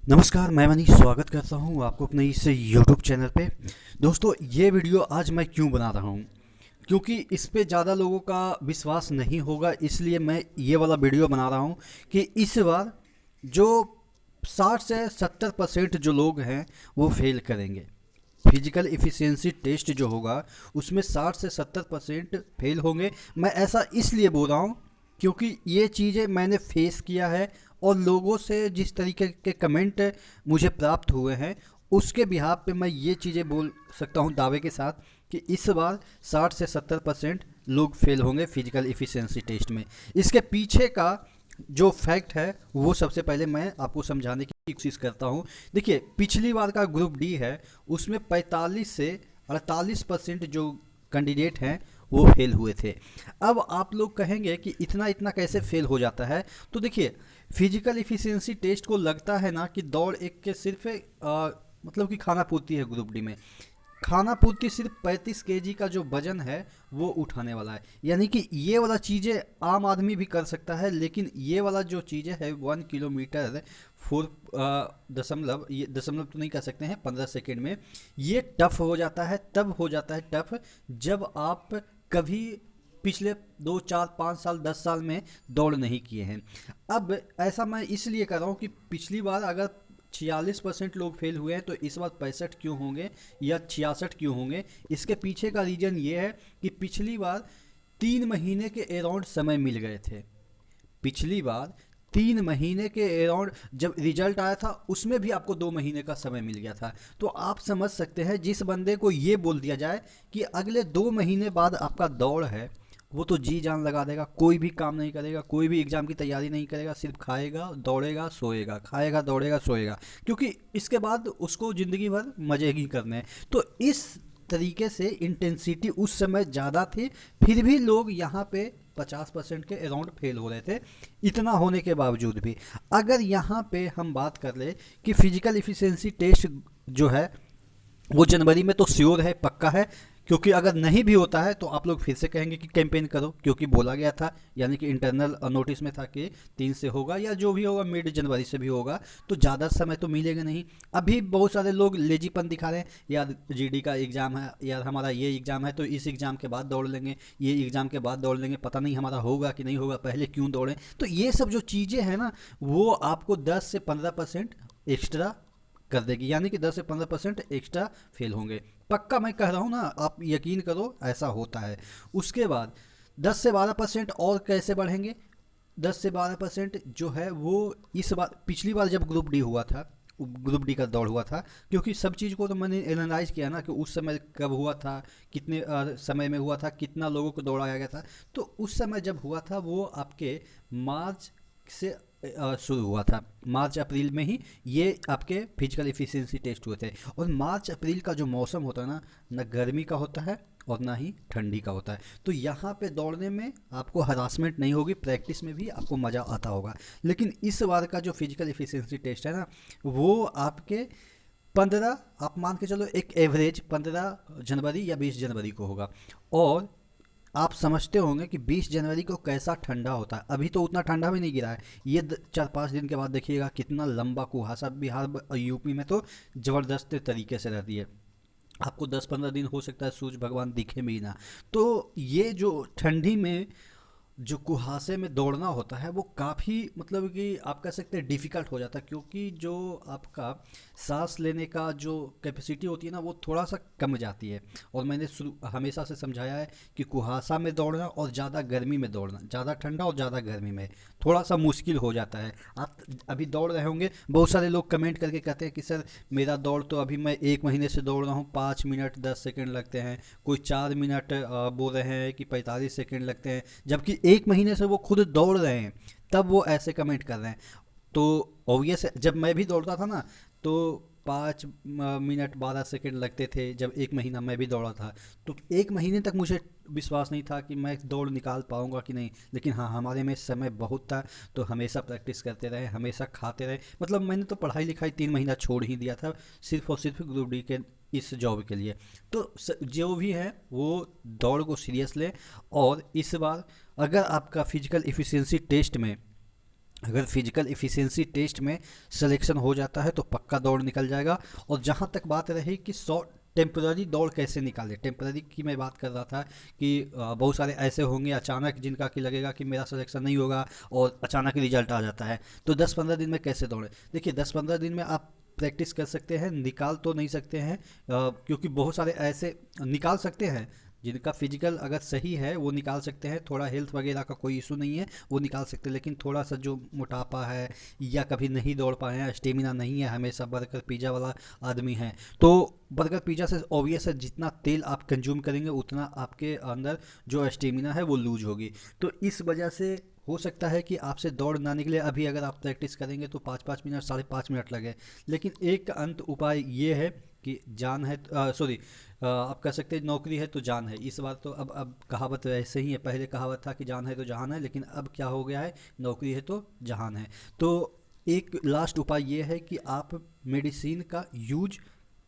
नमस्कार, मैं मनीष स्वागत करता हूँ आपको अपने इस यूट्यूब चैनल पे। दोस्तों, ये वीडियो आज मैं क्यों बना रहा हूँ, क्योंकि इस पे ज़्यादा लोगों का विश्वास नहीं होगा, इसलिए मैं ये वाला वीडियो बना रहा हूँ कि इस बार जो 60 से 70% जो लोग हैं वो फेल करेंगे। फिजिकल इफ़िशियंसी टेस्ट जो होगा उसमें 60 से 70% फेल होंगे। मैं ऐसा इसलिए बोल रहा हूँ क्योंकि ये चीज़ें मैंने फेस किया है और लोगों से जिस तरीके के कमेंट मुझे प्राप्त हुए हैं उसके बिहाफ पे मैं ये चीज़ें बोल सकता हूँ दावे के साथ कि इस बार 60 से 70% लोग फेल होंगे फिजिकल इफ़िशियंसी टेस्ट में। इसके पीछे का जो फैक्ट है वो सबसे पहले मैं आपको समझाने की कोशिश करता हूँ। देखिए, पिछली बार का ग्रुप डी है, उसमें 45 से 48% जो कैंडिडेट हैं वो फेल हुए थे। अब आप लोग कहेंगे कि इतना इतना कैसे फेल हो जाता है। तो देखिए, फिजिकल इफ़िशियंसी टेस्ट को लगता है ना कि दौड़ एक के सिर्फ मतलब कि खाना पूर्ति है ग्रुप डी में। खाना पूर्ति सिर्फ 35 केजी का जो वजन है वो उठाने वाला है, यानी कि ये वाला चीज़ें आम आदमी भी कर सकता है, लेकिन ये वाला जो चीज़ें है 1 किलोमीटर 4 दशमलव, ये दशमलव तो नहीं कह सकते हैं, 15 सेकेंड में ये टफ हो जाता है। तब हो जाता है टफ जब आप कभी पिछले 2 4 5 साल 10 साल में दौड़ नहीं किए हैं। अब ऐसा मैं इसलिए कर रहा हूँ कि पिछली बार अगर 46% लोग फेल हुए हैं तो इस बार 65 क्यों होंगे या 66 क्यों होंगे। इसके पीछे का रीजन ये है कि पिछली बार 3 महीने के अराउंड समय मिल गए थे। पिछली बार 3 महीने के अराउंड जब रिजल्ट आया था उसमें भी आपको 2 महीने का समय मिल गया था। तो आप समझ सकते हैं, जिस बंदे को ये बोल दिया जाए कि अगले 2 महीने बाद आपका दौड़ है, वो तो जी जान लगा देगा, कोई भी काम नहीं करेगा, कोई भी एग्ज़ाम की तैयारी नहीं करेगा, सिर्फ खाएगा दौड़ेगा सोएगा, खाएगा दौड़ेगा सोएगा, क्योंकि इसके बाद उसको ज़िंदगी भर मज़े ही करने हैं। तो इस तरीके से इंटेंसिटी उस समय ज़्यादा थी, फिर भी लोग यहाँ पे 50% के अराउंड फेल हो रहे थे। इतना होने के बावजूद भी अगर यहाँ पे हम बात कर ले कि फिजिकल इफ़िशियंसी टेस्ट जो है वो जनवरी में तो श्योर है, पक्का है, क्योंकि अगर नहीं भी होता है तो आप लोग फिर से कहेंगे कि कैंपेन करो, क्योंकि बोला गया था, यानी कि इंटरनल नोटिस में था कि 3 से होगा या जो भी होगा मिड जनवरी से भी होगा, तो ज़्यादा समय तो मिलेगा नहीं। अभी बहुत सारे लोग लेजीपन दिखा रहे हैं, यार जीडी का एग्ज़ाम है, यार हमारा ये एग्ज़ाम है तो इस एग्ज़ाम के बाद दौड़ लेंगे, ये एग्ज़ाम के बाद दौड़ लेंगे, पता नहीं हमारा होगा कि नहीं होगा, पहले क्यों दौड़ें। तो ये सब जो चीज़ें हैं ना, वो आपको 10 से 15% एक्स्ट्रा कर देगी, यानी कि 10 से 15% एक्स्ट्रा फेल होंगे। पक्का मैं कह रहा हूँ ना, आप यकीन करो ऐसा होता है। उसके बाद 10 से 12% और कैसे बढ़ेंगे। 10 से 12% जो है वो इस बार, पिछली बार जब ग्रुप डी हुआ था, ग्रुप डी का दौड़ हुआ था, क्योंकि सब चीज़ को तो मैंने एनालाइज किया ना कि उस समय कब हुआ था, कितने समय में हुआ था, कितना लोगों को दौड़ाया गया था। तो उस समय जब हुआ था वो आपके मार्च से शुरू हुआ था, मार्च अप्रैल में ही ये आपके फिजिकल एफिशिएंसी टेस्ट हुए थे। और मार्च अप्रैल का जो मौसम होता है ना, न गर्मी का होता है और ना ही ठंडी का होता है, तो यहाँ पे दौड़ने में आपको हरासमेंट नहीं होगी, प्रैक्टिस में भी आपको मज़ा आता होगा। लेकिन इस बार का जो फिजिकल एफिशिएंसी टेस्ट है ना, वो आपके 15, आप मान के चलो एक एवरेज 15 जनवरी या 20 जनवरी को होगा। और आप समझते होंगे कि 20 जनवरी को कैसा ठंडा होता है। अभी तो उतना ठंडा भी नहीं गिरा है, ये 4 5 दिन के बाद देखिएगा कितना लंबा कुहासा बिहार और यूपी में तो ज़बरदस्त तरीके से रहती है। आपको 10 15 दिन हो सकता है सूरज भगवान दिखे भी ना। तो ये जो ठंडी में जो कुहासे में दौड़ना होता है वो काफ़ी, मतलब कि आप कह सकते हैं डिफ़िकल्ट हो जाता है, क्योंकि जो आपका सांस लेने का जो कैपेसिटी होती है ना वो थोड़ा सा कम जाती है। और मैंने हमेशा से समझाया है कि कुहासा में दौड़ना और ज़्यादा गर्मी में दौड़ना, ज़्यादा ठंडा और ज़्यादा गर्मी में थोड़ा सा मुश्किल हो जाता है। आप अभी दौड़ रहे होंगे, बहुत सारे लोग कमेंट करके कहते हैं कि सर मेरा दौड़ तो अभी मैं 1 महीने से दौड़ रहा हूँ, 5 मिनट 10 सेकेंड लगते हैं, कोई 4 मिनट बोल रहे हैं कि 45 सेकेंड लगते हैं, जबकि 1 महीने से वो खुद दौड़ रहे हैं तब वो ऐसे कमेंट कर रहे हैं। तो ऑब्वियस है, जब मैं भी दौड़ता था ना तो 5 मिनट 12 सेकेंड लगते थे, जब 1 महीना मैं भी दौड़ा था। तो 1 महीने तक मुझे विश्वास नहीं था कि मैं दौड़ निकाल पाऊंगा कि नहीं, लेकिन हाँ, हमारे में समय बहुत था, तो हमेशा प्रैक्टिस करते रहे, हमेशा खाते रहे। मतलब मैंने तो पढ़ाई लिखाई 3 महीना छोड़ ही दिया था, सिर्फ और सिर्फ ग्रुप डी के इस जॉब के लिए। तो जो भी है वो दौड़ को सीरियस ले। और इस बार अगर आपका फिजिकल एफिशिएंसी टेस्ट में अगर फिजिकल एफिशिएंसी टेस्ट में सिलेक्शन हो जाता है तो पक्का दौड़ निकल जाएगा। और जहाँ तक बात रही कि 100 टेम्पररी दौड़ कैसे निकाले, टेम्पररी की मैं बात कर रहा था कि बहुत सारे ऐसे होंगे अचानक जिनका कि लगेगा कि मेरा सिलेक्शन नहीं होगा और अचानक रिजल्ट आ जाता है, तो 10-15 दिन में कैसे दौड़े। देखिए 10-15 दिन में आप प्रैक्टिस कर सकते हैं, निकाल तो नहीं सकते हैं क्योंकि बहुत सारे ऐसे निकाल सकते हैं जिनका फिजिकल अगर सही है वो निकाल सकते हैं, थोड़ा हेल्थ वगैरह का कोई इशू नहीं है वो निकाल सकते हैं। लेकिन थोड़ा सा जो मोटापा है या कभी नहीं दौड़ पाए हैं, स्टेमिना नहीं है, हमेशा बर्गर पिज़्ज़ा वाला आदमी है, तो बर्गर पिज़्ज़ा से ऑब्वियस है जितना तेल आप कंज्यूम करेंगे उतना आपके अंदर जो स्टेमिना है वो लूज होगी। तो इस वजह से हो सकता है कि आपसे दौड़ ना निकले। अभी अगर आप प्रैक्टिस करेंगे तो 5-5 मिनट 5.5 मिनट लगे, लेकिन एक अंत उपाय ये है कि जान है सॉरी आप कह सकते हैं नौकरी है तो जान है। इस बार तो अब कहावत ऐसे ही है, पहले कहावत था कि जान है तो जहान है, लेकिन अब क्या हो गया है, नौकरी है तो जहान है। तो एक लास्ट उपाय ये है कि आप मेडिसिन का यूज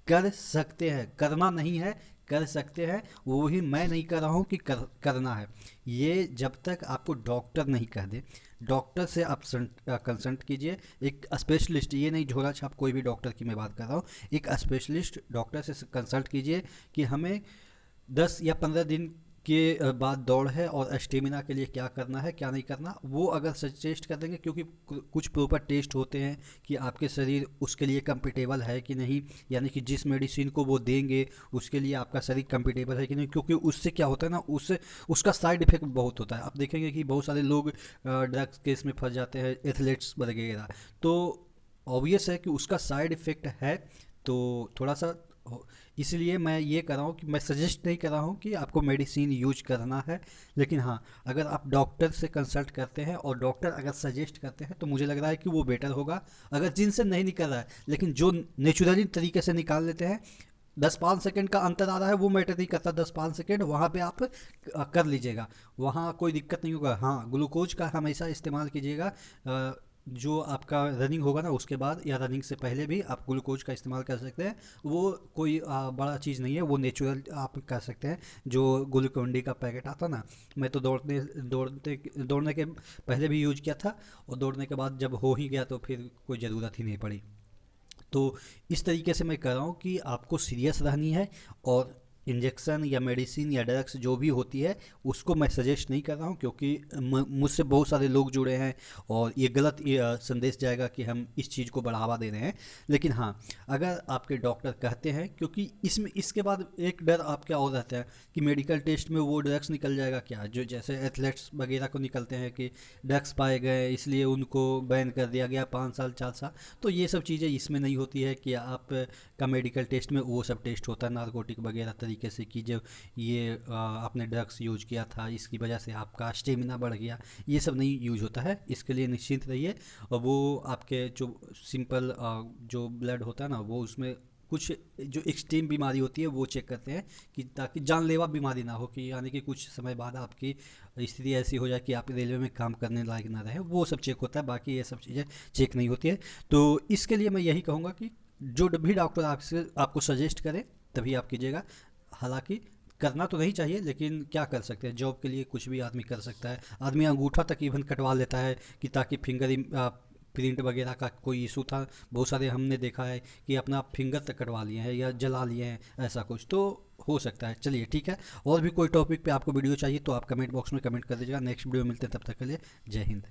कर सकते हैं, करना नहीं है, कर सकते हैं। वो ही मैं नहीं कर रहा हूँ कि करना है, ये जब तक आपको डॉक्टर नहीं कह दे। डॉक्टर से आप कंसल्ट कीजिए, एक स्पेशलिस्ट, ये नहीं झोला छाप कोई भी डॉक्टर की मैं बात कर रहा हूँ, एक स्पेशलिस्ट डॉक्टर से कंसल्ट कीजिए कि हमें 10 या 15 दिन के बाद दौड़ है और स्टेमिना के लिए क्या करना है क्या नहीं करना, वो अगर सजेस्ट कर देंगे, क्योंकि कुछ प्रॉपर टेस्ट होते हैं कि आपके शरीर उसके लिए कंपेटेबल है कि नहीं, यानी कि जिस मेडिसिन को वो देंगे उसके लिए आपका शरीर कंपेटेबल है कि नहीं। क्योंकि उससे क्या होता है ना, उससे उसका साइड इफेक्ट बहुत होता है। आप देखेंगे कि बहुत सारे लोग ड्रग्स केस में फंस जाते हैं, एथलीट्स वगैरह, तो ऑब्वियस है कि उसका साइड इफेक्ट है। तो थोड़ा सा इसलिए मैं ये कर रहा हूँ कि मैं सजेस्ट नहीं कर रहा हूँ कि आपको मेडिसिन यूज करना है, लेकिन हाँ अगर आप डॉक्टर से कंसल्ट करते हैं और डॉक्टर अगर सजेस्ट करते हैं तो मुझे लग रहा है कि वो बेटर होगा। अगर जिनसे नहीं निकल रहा है लेकिन जो नेचुरली तरीके से निकाल लेते हैं, 10-5 सेकंड का अंतर आ रहा है वो मैटर नहीं करता, 10-5 सेकंड वहाँ पे आप कर लीजिएगा, वहाँ कोई दिक्कत नहीं होगा। हाँ ग्लूकोज का हमेशा इस्तेमाल कीजिएगा, जो आपका रनिंग होगा ना उसके बाद या रनिंग से पहले भी आप ग्लूकोज का इस्तेमाल कर सकते हैं। वो कोई बड़ा चीज़ नहीं है, वो नेचुरल आप कर सकते हैं। जो ग्लूकोन डी का पैकेट आता ना, मैं तो दौड़ने के पहले भी यूज किया था और दौड़ने के बाद जब हो ही गया तो फिर कोई ज़रूरत ही नहीं पड़ी। तो इस तरीके से मैं कर रहा हूँ कि आपको सीरियस रहनी है, और इंजेक्शन या मेडिसिन या ड्रग्स जो भी होती है उसको मैं सजेस्ट नहीं कर रहा हूँ, क्योंकि मुझसे बहुत सारे लोग जुड़े हैं और ये गलत संदेश जाएगा कि हम इस चीज़ को बढ़ावा दे रहे हैं। लेकिन हाँ अगर आपके डॉक्टर कहते हैं, क्योंकि इसमें इसके बाद एक डर आपका और रहता है कि मेडिकल टेस्ट में वो ड्रग्स निकल जाएगा क्या, जो जैसे एथलेट्स वगैरह को निकलते हैं कि ड्रग्स पाए गए इसलिए उनको बैन कर दिया गया 5 साल 4 साल। तो ये सब चीज़ें इसमें नहीं होती है कि आप का मेडिकल टेस्ट में वो सब टेस्ट होता है नारकोटिक वगैरह तरीके से कि जब ये आपने ड्रग्स यूज किया था इसकी वजह से आपका स्टेमिना बढ़ गया, ये सब नहीं यूज होता है। इसके लिए निश्चिंत रहिए। और वो आपके जो सिंपल जो ब्लड होता है ना, वो उसमें कुछ जो एक्सट्रीम बीमारी होती है वो चेक करते हैं कि ताकि जानलेवा बीमारी ना हो, कि यानी कि कुछ समय बाद आपकी स्थिति ऐसी हो जाए कि आप रेलवे में काम करने लायक ना रहे, वो सब चेक होता है। बाकी ये सब चीज़ें चेक नहीं होती है। तो इसके लिए मैं यही कहूँगा कि जो भी डॉक्टर आपसे आपको सजेस्ट करे तभी आप कीजिएगा। हालांकि करना तो नहीं चाहिए, लेकिन क्या कर सकते हैं, जॉब के लिए कुछ भी आदमी कर सकता है। आदमी अंगूठा तक इवन कटवा लेता है कि ताकि फिंगर प्रिंट वगैरह का कोई इशू था, बहुत सारे हमने देखा है कि अपना फिंगर तक कटवा लिए हैं या जला लिए हैं, ऐसा कुछ तो हो सकता है। चलिए ठीक है, और भी कोई टॉपिक पे आपको वीडियो चाहिए तो आप कमेंट बॉक्स में कमेंट कर दीजिएगा। नेक्स्ट वीडियो मिलते हैं, तब तक के लिए जय हिंद।